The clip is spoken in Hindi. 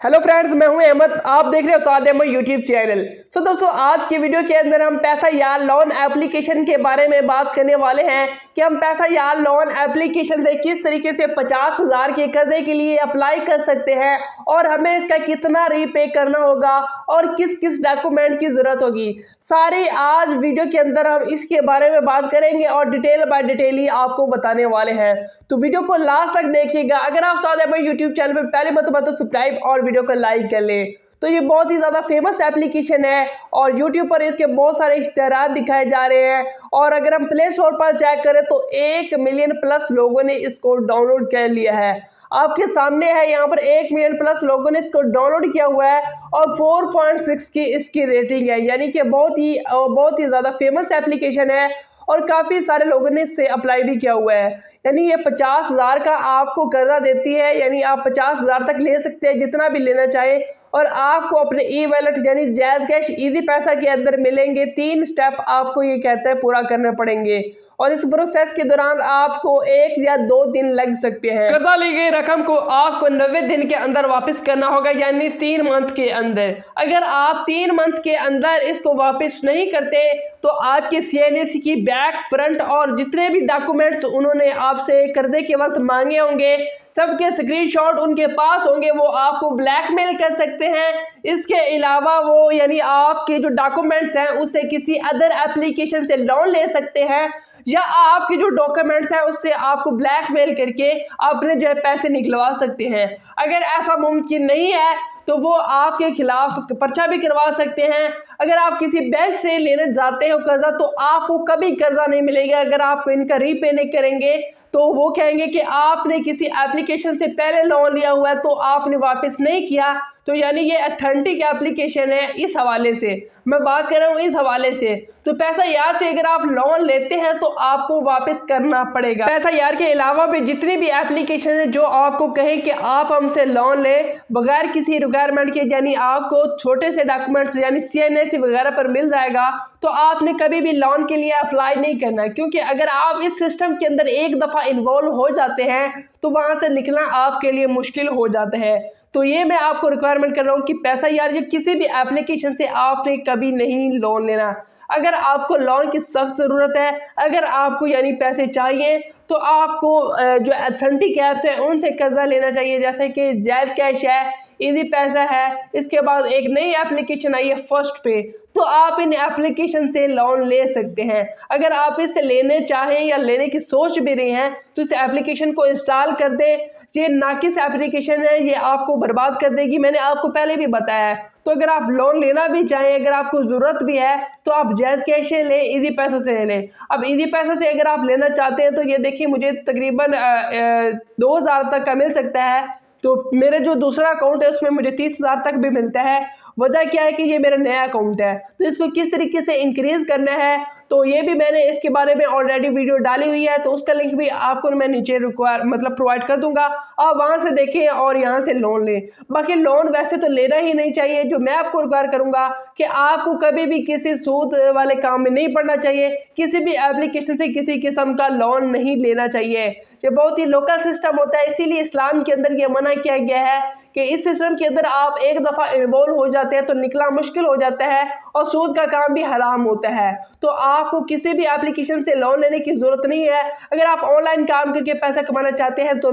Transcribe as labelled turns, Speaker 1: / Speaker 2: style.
Speaker 1: हेलो फ्रेंड्स, मैं हूं अहमद। आप देख रहे हो साद अहमद यूट्यूब चैनल। दोस्तों, आज की वीडियो के अंदर हम पैसा या लोन एप्लीकेशन के बारे में बात करने वाले हैं कि हम पैसा या लोन एप्लीकेशन से किस तरीके से 50,000 के कर्जे के लिए अप्लाई कर सकते हैं और हमें इसका कितना रीपे करना होगा और किस किस डॉक्यूमेंट की ज़रूरत होगी। सारी आज वीडियो के अंदर हम इसके बारे में बात करेंगे और डिटेल बाय डिटेल ही आपको बताने वाले हैं। तो वीडियो को लास्ट तक देखिएगा। अगर आप साद अहमद यूट्यूब चैनल पर पहले मरतबा तो सब्सक्राइब और वीडियो को लाइक कर ले। तो ये बहुत ही ज़्यादा फेमस एप्लीकेशन है और यूट्यूब पर इसके बहुत सारे इश्तेहार दिखाए जा रहे हैं और अगर हम प्ले स्टोर पर चेक करें तो 1 मिलियन प्लस लोगों ने इसको डाउनलोड कर लिया है। आपके सामने है, यहाँ पर 1 मिलियन प्लस लोगों ने इसको डाउनलोड किया हुआ है और 4.6 की इसकी रेटिंग है, यानी कि बहुत ही ज़्यादा फेमस एप्लीकेशन है और काफ़ी सारे लोगों ने इससे अप्लाई भी किया हुआ है। यानी ये 50,000 का आपको कर्जा देती है, यानी आप 50,000 तक ले सकते हैं जितना भी लेना चाहें और आपको अपने ई वॉलेट यानी जैज़ कैश इजी पैसा के अंदर मिलेंगे। 3 स्टेप आपको ये कहता है पूरा करने पड़ेंगे और इस प्रोसेस के दौरान आपको 1 या 2 दिन लग सकते हैं। कर्जा ली गई रकम को आपको 90 दिन के अंदर वापस करना होगा, यानी 3 मंथ के अंदर। अगर आप 3 मंथ के अंदर इसको वापस नहीं करते तो आपके CNAC की बैक फ्रंट और जितने भी डॉक्यूमेंट्स उन्होंने आपसे कर्जे के वक्त मांगे होंगे सबके स्क्रीनशॉट उनके पास होंगे, वो आपको ब्लैकमेल कर सकते हैं। इसके अलावा वो यानी आपके जो डॉक्यूमेंट्स हैं उससे किसी अदर एप्लीकेशन से लोन ले सकते हैं या आपके जो डॉक्यूमेंट्स हैं उससे आपको ब्लैकमेल करके अपने जो है पैसे निकलवा सकते हैं। अगर ऐसा मुमकिन नहीं है तो वो आपके खिलाफ पर्चा भी करवा सकते हैं। अगर आप किसी बैंक से लेने जाते हो कर्जा तो आपको कभी कर्जा नहीं मिलेगा। अगर आप इनका रीपे नहीं करेंगे तो वो कहेंगे कि आपने किसी एप्लीकेशन से पहले लोन लिया हुआ है तो आपने वापस नहीं किया। तो यानी ये अथेंटिक एप्लीकेशन है। इस हवाले से मैं बात कर रहा हूँ, इस हवाले से तो पैसा यार से अगर आप लोन लेते हैं तो आपको वापस करना पड़ेगा। पैसा यार के अलावा भी जितनी भी एप्लीकेशन है जो आपको कहें कि आप हमसे लोन लें बगैर किसी रिक्वायरमेंट के, यानी आपको छोटे से डॉक्यूमेंट्स यानी CNAC वगैरह पर मिल जाएगा, तो आपने कभी भी लोन के लिए अप्लाई नहीं करना। क्योंकि अगर आप इस सिस्टम के अंदर एक दफ़ा इन्वॉल्व हो जाते हैं तो वहाँ से निकलना आपके लिए मुश्किल हो जाता है। तो ये मैं आपको रिक्वायरमेंट कर रहा हूँ कि पैसा यार ये किसी भी एप्लीकेशन से आपने कभी नहीं लोन लेना। अगर आपको लोन की सख्त ज़रूरत है, अगर आपको यानी पैसे चाहिए तो आपको जो अथेंटिक ऐप्स है उनसे कर्जा लेना चाहिए, जैसे कि जैज़ कैश है, इजी पैसा है। इसके बाद एक नई एप्लीकेशन आई है फर्स्ट पे, तो आप इन एप्लीकेशन से लोन ले सकते हैं। अगर आप इससे लेने चाहें या लेने की सोच भी रहे हैं तो इस एप्लीकेशन को इंस्टॉल कर दें। ये नाकिस एप्लीकेशन है, ये आपको बर्बाद कर देगी, मैंने आपको पहले भी बताया है। तो अगर आप लोन लेना भी चाहें, अगर आपको ज़रूरत भी है तो आप जैज़ कैश से लें, इजी पैसा से लें। अब इजी पैसा से अगर आप लेना चाहते हैं तो ये देखिए मुझे तकरीबन 2,000 तक का मिल सकता है। तो मेरे जो दूसरा अकाउंट है उसमें मुझे 30,000 तक भी मिलता है। वजह क्या है कि ये मेरा नया अकाउंट है, तो इसको किस तरीके से इंक्रीज़ करना है तो ये भी मैंने इसके बारे में ऑलरेडी वीडियो डाली हुई है, तो उसका लिंक भी आपको मैं नीचे प्रोवाइड कर दूंगा। आप वहां से देखें और यहां से लोन लें। बाकी लोन वैसे तो लेना ही नहीं चाहिए। जो मैं आपको रिक्वायर करूंगा कि आपको कभी भी किसी सूद वाले काम में नहीं पड़ना चाहिए, किसी भी एप्लीकेशन से किसी किस्म का लोन नहीं लेना चाहिए। ये बहुत ही लोकल सिस्टम होता है, इसीलिए इस्लाम के अंदर ये मना किया गया है कि इस सिस्टम के अंदर आप एक दफ़ा इन्वॉल्व हो जाते हैं तो निकला मुश्किल हो जाता है और सूद का काम भी हराम होता है। तो आपको किसी भी एप्लीकेशन से लोन लेने की ज़रूरत नहीं है। अगर आप ऑनलाइन काम करके पैसा कमाना चाहते हैं तो